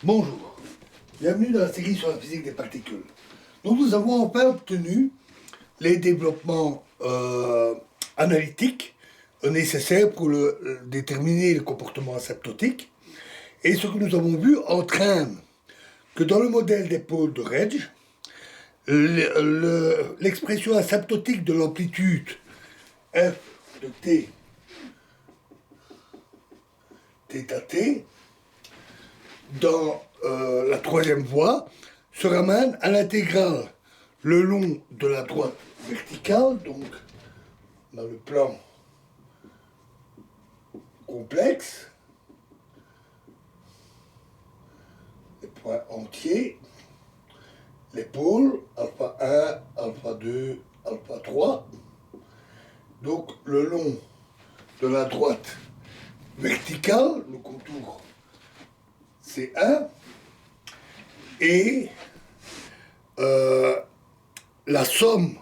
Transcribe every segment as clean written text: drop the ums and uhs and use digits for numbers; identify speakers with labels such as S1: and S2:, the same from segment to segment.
S1: Bonjour, bienvenue dans la série sur la physique des particules. Donc nous avons enfin obtenu les développements analytiques nécessaires pour déterminer le comportement asymptotique. Et ce que nous avons vu entraîne que dans le modèle des pôles de Rage, l'expression asymptotique de l'amplitude f de t, θ t, dans la troisième voie, se ramène à l'intégrale le long de la droite verticale, donc dans le plan complexe, les points entiers, les pôles, alpha 1, alpha 2, alpha 3, donc le long de la droite verticale, le contour C1, et la somme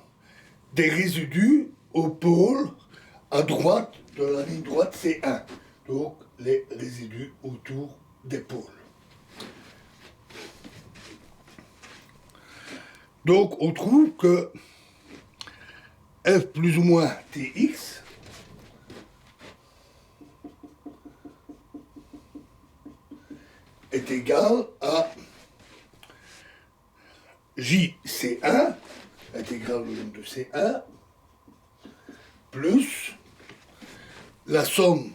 S1: des résidus au pôle à droite de la ligne droite C1, donc les résidus autour des pôles. Donc on trouve que f plus ou moins tx est égal à JC1, intégrale le long de C1, plus la somme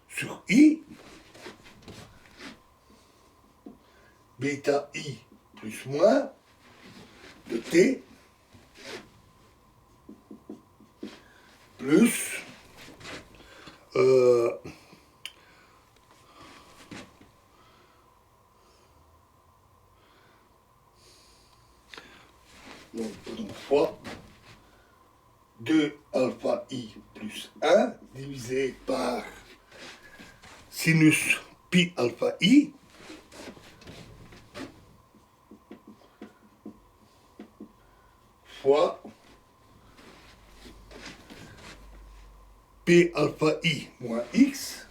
S1: sur I, bêta I plus moins, de T, plus donc fois 2 alpha I plus 1 divisé par sinus pi alpha I fois P alpha I moins X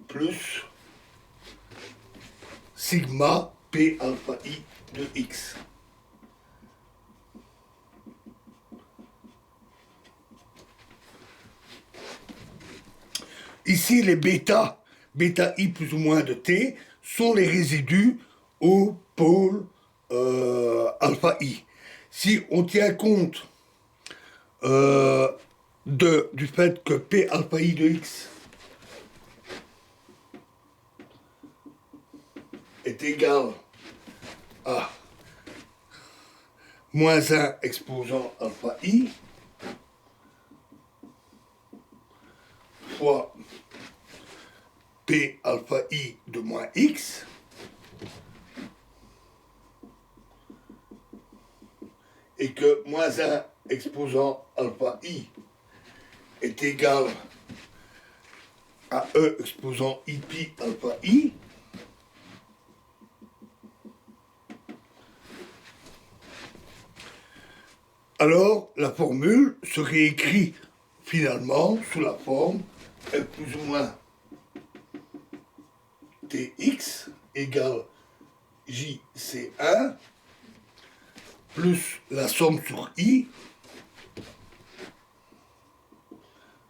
S1: plus sigma P alpha I de X. Ici, les bêta I plus ou moins de T, sont les résidus au pôle alpha I. Si on tient compte du fait que P alpha I de X est égal à moins 1 exposant alpha I fois P alpha I de moins X et que moins 1 exposant alpha I est égal à E exposant I pi alpha I, alors la formule se réécrit finalement sous la forme F plus ou moins Tx égale JC1 plus la somme sur I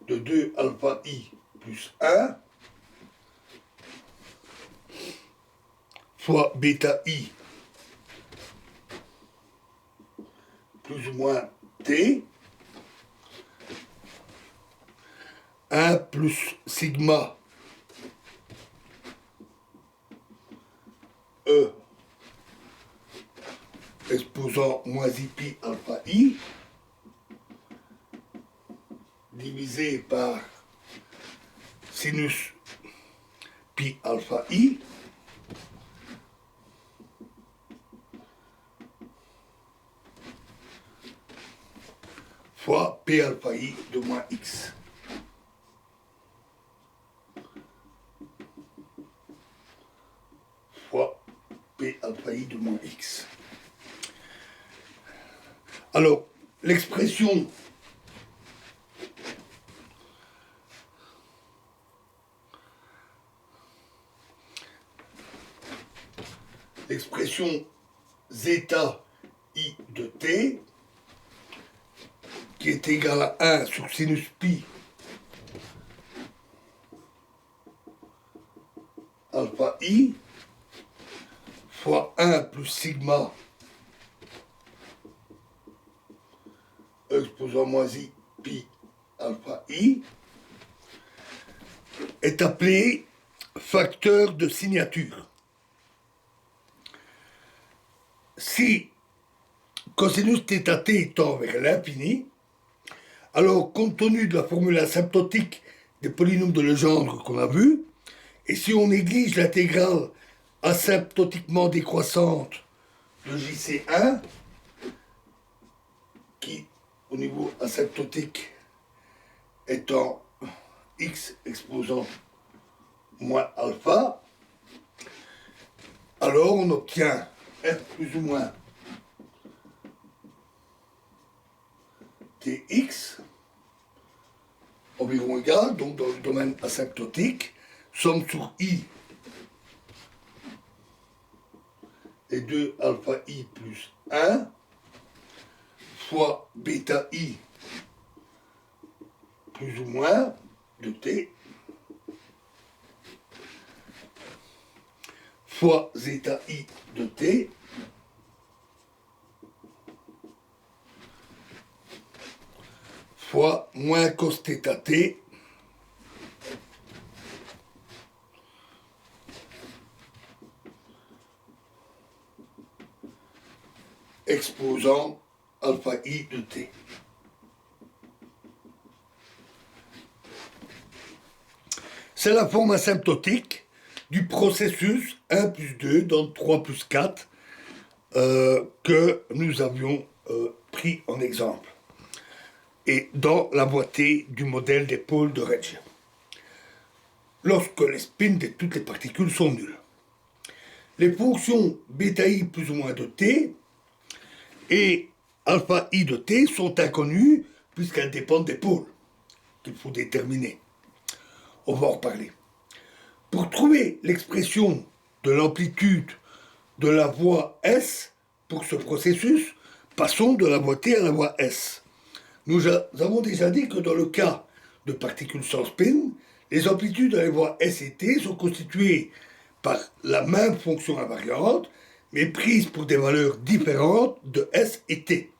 S1: de 2 alpha I plus 1 fois bêta I plus ou moins T 1 plus sigma E exposant moins I pi alpha I divisé par sinus pi alpha I fois P alpha I de moins X. Fois P alpha I de moins X. Alors, l'expression l'expression zeta i de t, qui est égal à 1 sur sinus pi alpha i, fois 1 plus sigma exposant moins i pi alpha i, est appelé facteur de signature. Si cosinus θ t tend vers l'infini, alors compte tenu de la formule asymptotique des polynômes de Legendre qu'on a vu, et si on néglige l'intégrale asymptotiquement décroissante de JC1, qui au niveau asymptotique étant x exposant moins alpha, alors on obtient f plus ou moins tx environ égal, donc dans le domaine asymptotique, somme sur i et 2 alpha i plus 1 fois bêta i plus ou moins de t fois zeta i de t fois moins cos θ t exposant alpha i de t. C'est la forme asymptotique du processus 1 plus 2 dans 3 plus 4 que nous avions pris en exemple et dans la boîtier du modèle des pôles de Regge. Lorsque les spins de toutes les particules sont nuls. Les fonctions bêta i plus ou moins de t et alpha i de t sont inconnues puisqu'elles dépendent des pôles qu'il faut déterminer. On va en reparler. Pour trouver l'expression de l'amplitude de la voie S pour ce processus, passons de la voie T à la voie S. Nous avons déjà dit que dans le cas de particules sans spin, les amplitudes de la voie S et T sont constituées par la même fonction invariante, mais prises pour des valeurs différentes de S et T.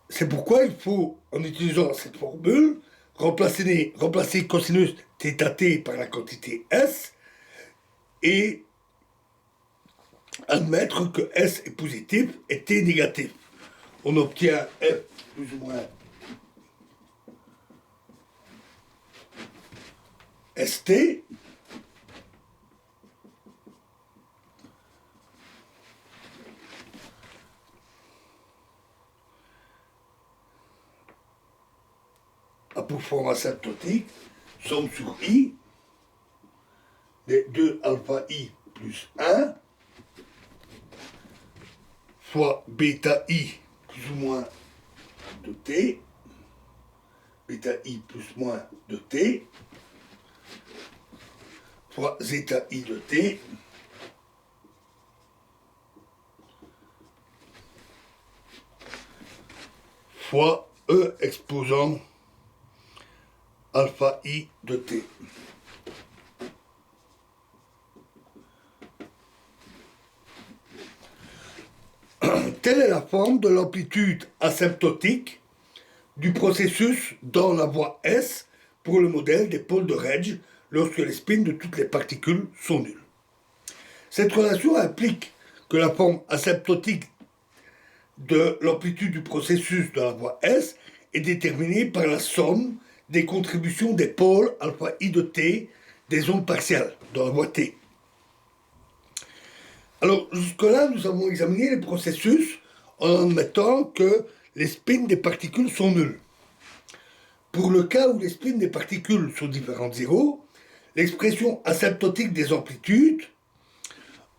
S1: C'est pourquoi il faut, en utilisant cette formule, remplacer cosinus θ t par la quantité S et admettre que S est positif et T négatif. On obtient F plus ou moins ST pour forme asymptotique, somme sur I des 2 alpha i plus 1 fois bêta i plus ou moins de t, bêta i plus moins de t, fois zeta i de t, fois E exposant alpha i de t. Telle est la forme de l'amplitude asymptotique du processus dans la voie S pour le modèle des pôles de Regge lorsque les spins de toutes les particules sont nuls. Cette relation implique que la forme asymptotique de l'amplitude du processus dans la voie S est déterminée par la somme des contributions des pôles alpha i de t des ondes partielles dans la voie T. Alors, jusque-là, nous avons examiné les processus en admettant que les spins des particules sont nuls. Pour le cas où les spins des particules sont différents de 0, l'expression asymptotique des amplitudes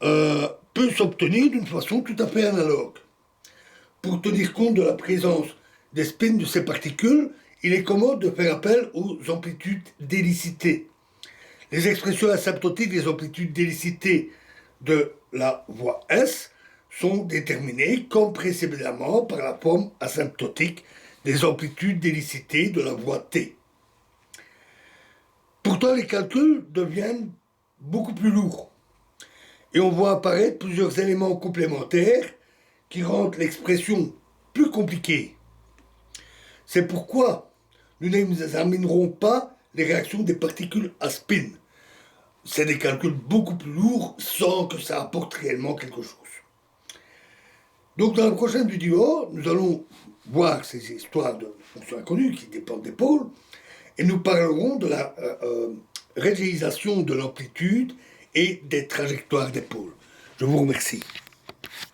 S1: peut s'obtenir d'une façon tout à fait analogue. Pour tenir compte de la présence des spins de ces particules, il est commode de faire appel aux amplitudes d'élicité. Les expressions asymptotiques des amplitudes d'élicité de la voie S sont déterminés comme précédemment par la forme asymptotique des amplitudes d'élicité de la voie T. Pourtant, les calculs deviennent beaucoup plus lourds et on voit apparaître plusieurs éléments complémentaires qui rendent l'expression plus compliquée. C'est pourquoi nous n'examinerons pas les réactions des particules à spin. C'est des calculs beaucoup plus lourds sans que ça apporte réellement quelque chose. Donc dans la prochaine vidéo, nous allons voir ces histoires de fonctions inconnues qui dépendent des pôles et nous parlerons de la réalisation de l'amplitude et des trajectoires des pôles. Je vous remercie.